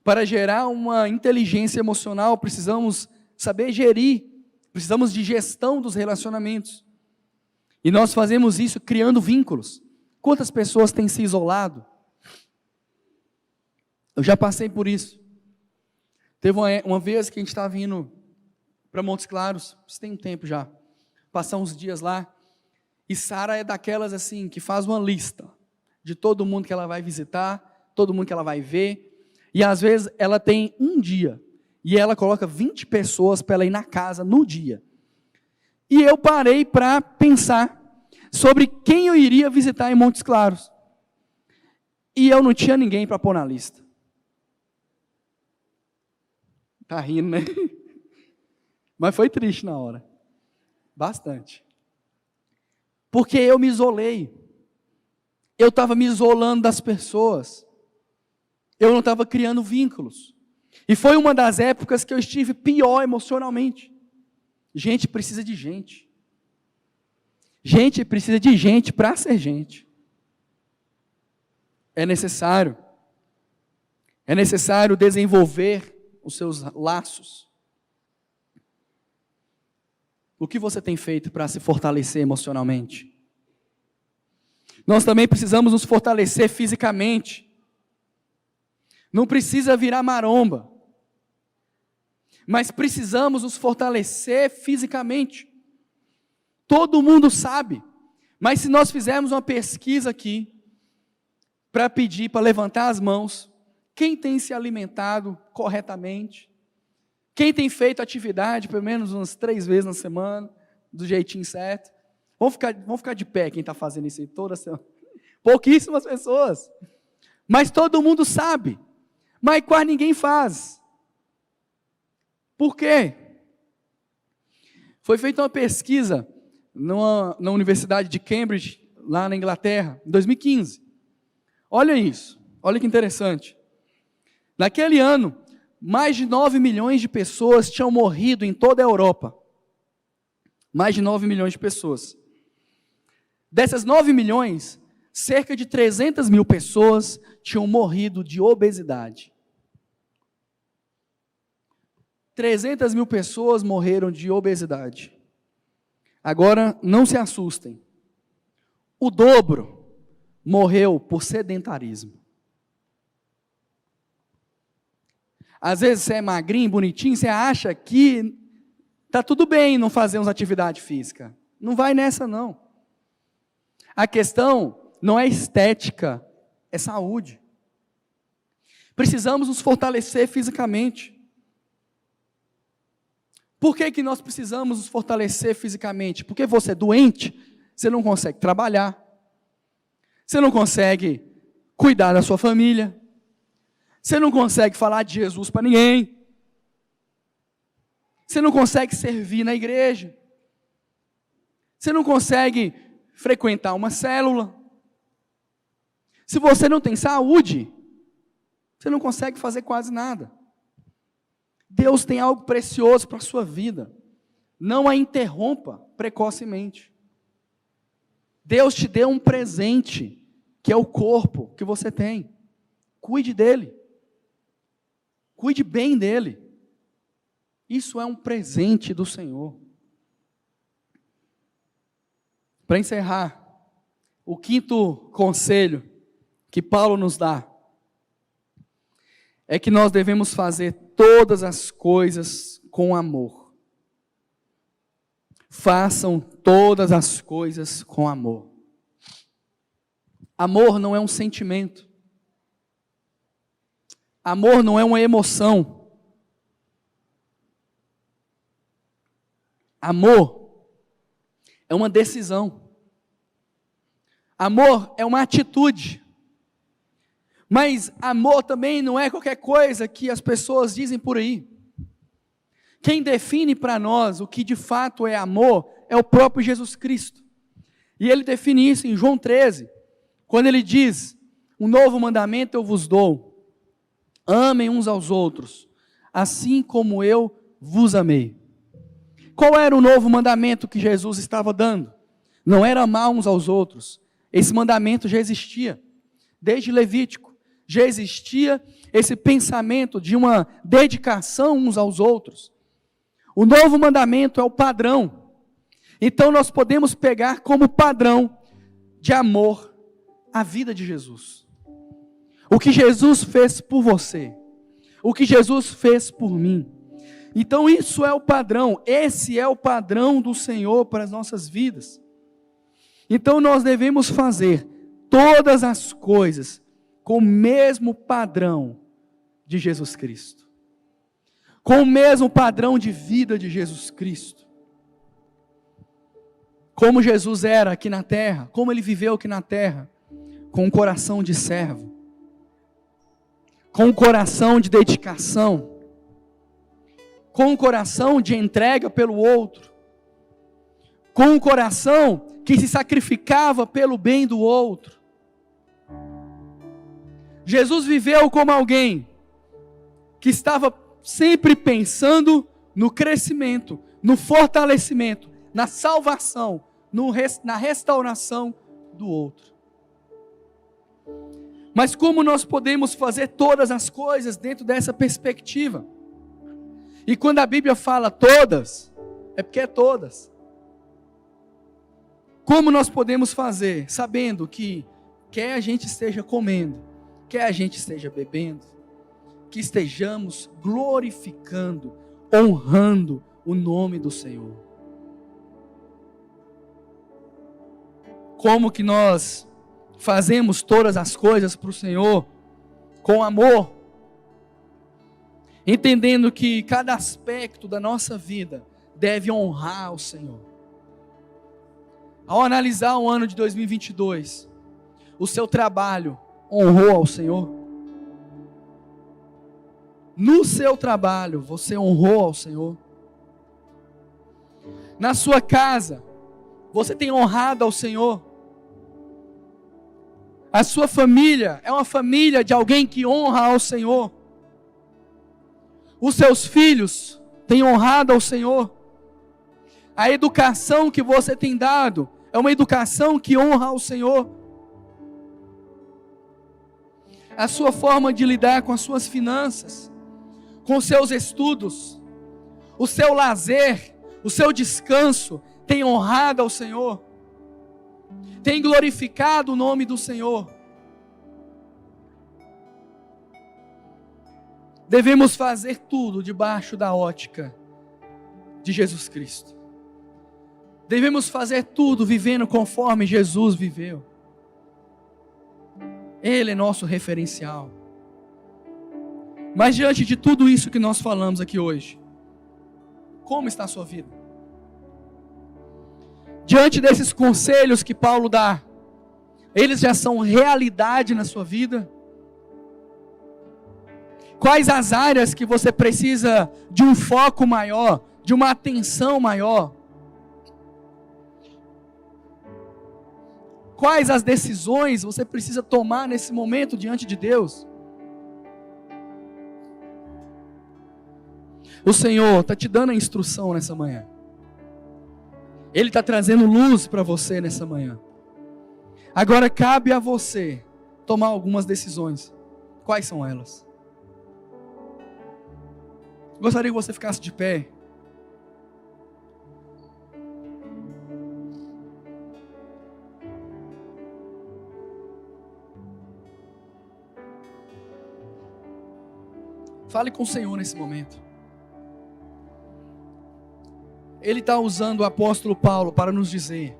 Para gerar uma inteligência emocional, precisamos saber gerir. Precisamos de gestão dos relacionamentos. E nós fazemos isso criando vínculos. Quantas pessoas têm se isolado? Eu já passei por isso. Teve uma vez que a gente estava indo para Montes Claros, isso tem um tempo já, passar uns dias lá, e Sara é daquelas assim, que faz uma lista de todo mundo que ela vai visitar, todo mundo que ela vai ver, e às vezes ela tem um dia, e ela coloca 20 pessoas para ela ir na casa no dia. E eu parei para pensar sobre quem eu iria visitar em Montes Claros. E eu não tinha ninguém para pôr na lista. Tá rindo, né? Mas foi triste na hora. Bastante. Porque eu me isolei. Eu estava me isolando das pessoas. Eu não estava criando vínculos. E foi uma das épocas que eu estive pior emocionalmente. Gente precisa de gente. Gente precisa de gente para ser gente. É necessário desenvolver os seus laços. O que você tem feito para se fortalecer emocionalmente? Nós também precisamos nos fortalecer fisicamente. Não precisa virar maromba, mas precisamos nos fortalecer fisicamente. Todo mundo sabe, mas se nós fizermos uma pesquisa aqui, para pedir, para levantar as mãos, quem tem se alimentado corretamente, quem tem feito atividade pelo menos umas 3 vezes na semana, do jeitinho certo, vamos ficar de pé quem está fazendo isso aí toda semana. Pouquíssimas pessoas, mas todo mundo sabe, mas quase ninguém faz. Por quê? Foi feita uma pesquisa na Universidade de Cambridge, lá na Inglaterra, em 2015. Olha isso, olha que interessante. Naquele ano, mais de 9 milhões de pessoas tinham morrido em toda a Europa. Mais de 9 milhões de pessoas. Dessas 9 milhões, cerca de 300 mil pessoas tinham morrido de obesidade. 300 mil pessoas morreram de obesidade. Agora, não se assustem. O dobro morreu por sedentarismo. Às vezes você é magrinho, bonitinho, você acha que está tudo bem não fazer uma atividade física. Não vai nessa, não. A questão não é estética, é saúde. Precisamos nos fortalecer fisicamente. Por que nós precisamos nos fortalecer fisicamente? Porque você é doente, você não consegue trabalhar, você não consegue cuidar da sua família, você não consegue falar de Jesus para ninguém, você não consegue servir na igreja, você não consegue frequentar uma célula. Se você não tem saúde, você não consegue fazer quase nada. Deus tem algo precioso para a sua vida. Não a interrompa precocemente. Deus te deu um presente, que é o corpo que você tem. Cuide dele. Cuide bem dele. Isso é um presente do Senhor. Para encerrar, o 5º conselho que Paulo nos dá é que nós devemos fazer todas as coisas com amor. Façam todas as coisas com amor. Amor não é um sentimento. Amor não é uma emoção. Amor é uma decisão. Amor é uma atitude. Mas amor também não é qualquer coisa que as pessoas dizem por aí. Quem define para nós o que de fato é amor é o próprio Jesus Cristo. E ele define isso em João 13, quando ele diz: um novo mandamento eu vos dou, amem uns aos outros, assim como eu vos amei. Qual era o novo mandamento que Jesus estava dando? Não era amar uns aos outros. Esse mandamento já existia, desde Levítico. Já existia esse pensamento de uma dedicação uns aos outros. O novo mandamento é o padrão. Então nós podemos pegar como padrão de amor a vida de Jesus. O que Jesus fez por você. O que Jesus fez por mim. Então isso é o padrão. Esse é o padrão do Senhor para as nossas vidas. Então nós devemos fazer todas as coisas com o mesmo padrão de Jesus Cristo. Com o mesmo padrão de vida de Jesus Cristo. Como Jesus era aqui na terra, como ele viveu aqui na terra, com um coração de servo, com um coração de dedicação, com um coração de entrega pelo outro, com um coração que se sacrificava pelo bem do outro. Jesus viveu como alguém que estava sempre pensando no crescimento, no fortalecimento, na salvação, na restauração do outro. Mas como nós podemos fazer todas as coisas dentro dessa perspectiva? E quando a Bíblia fala todas, é porque é todas. Como nós podemos fazer, sabendo que quer a gente esteja comendo, quer a gente esteja bebendo, que estejamos glorificando, honrando o nome do Senhor. Como que nós fazemos todas as coisas para o Senhor com amor, entendendo que cada aspecto da nossa vida deve honrar o Senhor. Ao analisar o ano de 2022, o seu trabalho honrou ao Senhor? No seu trabalho, você honrou ao Senhor? Na sua casa, você tem honrado ao Senhor? A sua família é uma família de alguém que honra ao Senhor? Os seus filhos têm honrado ao Senhor? A educação que você tem dado é uma educação que honra ao Senhor? A sua forma de lidar com as suas finanças, com os seus estudos, o seu lazer, o seu descanso, tem honrado ao Senhor? Tem glorificado o nome do Senhor? Devemos fazer tudo debaixo da ótica de Jesus Cristo. Devemos fazer tudo vivendo conforme Jesus viveu. Ele é nosso referencial. Mas diante de tudo isso que nós falamos aqui hoje, como está a sua vida? Diante desses conselhos que Paulo dá, eles já são realidade na sua vida? Quais as áreas que você precisa de um foco maior, de uma atenção maior? Quais as decisões você precisa tomar nesse momento diante de Deus? O Senhor está te dando a instrução nessa manhã. Ele está trazendo luz para você nessa manhã. Agora cabe a você tomar algumas decisões. Quais são elas? Gostaria que você ficasse de pé. Fale com o Senhor nesse momento. Ele está usando o apóstolo Paulo para nos dizer: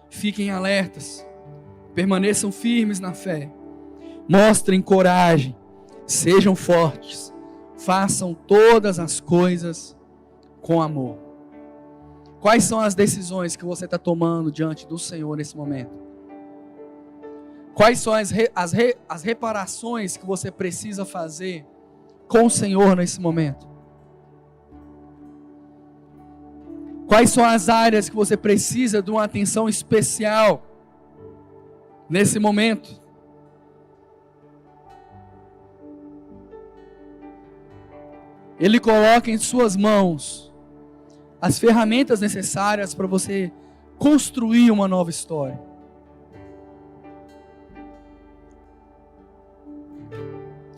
fiquem alertas, permaneçam firmes na fé, mostrem coragem, Sejam fortes, façam todas as coisas com amor. Quais são as decisões que você está tomando diante do Senhor nesse momento? Quais são as reparações que você precisa fazer com o Senhor nesse momento? Quais são as áreas que você precisa de uma atenção especial nesse momento? Ele coloca em suas mãos as ferramentas necessárias para você construir uma nova história.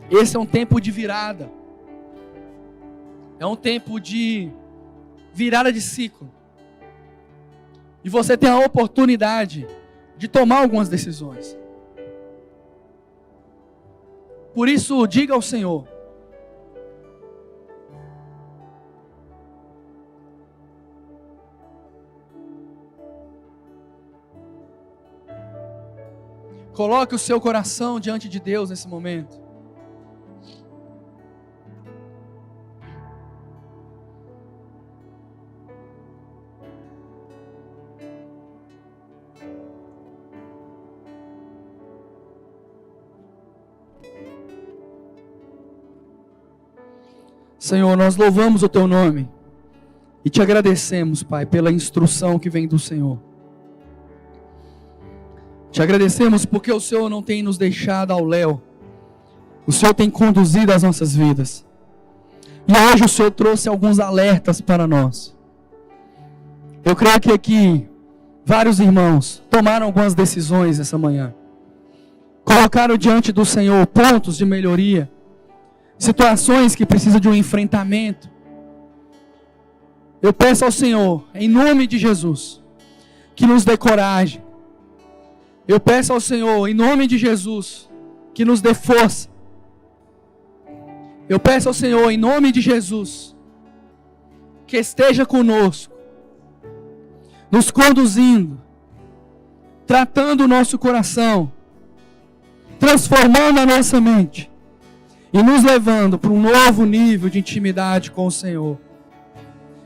Esse é um tempo de virada. É um tempo de virada de ciclo. E você tem a oportunidade de tomar algumas decisões. Por isso, diga ao Senhor: coloque o seu coração diante de Deus nesse momento. Senhor, nós louvamos o Teu nome e Te agradecemos, Pai, pela instrução que vem do Senhor. Te agradecemos porque o Senhor não tem nos deixado ao léu. O Senhor tem conduzido as nossas vidas. E hoje o Senhor trouxe alguns alertas para nós. Eu creio que aqui vários irmãos tomaram algumas decisões essa manhã. Colocaram diante do Senhor pontos de melhoria. Situações que precisam de um enfrentamento. Eu peço ao Senhor, em nome de Jesus, que nos dê coragem. Eu peço ao Senhor, em nome de Jesus, que nos dê força. Eu peço ao Senhor, em nome de Jesus, que esteja conosco, nos conduzindo, tratando o nosso coração, transformando a nossa mente e nos levando para um novo nível de intimidade com o Senhor.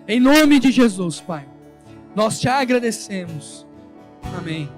Em nome de Jesus, Pai, nós te agradecemos. Amém.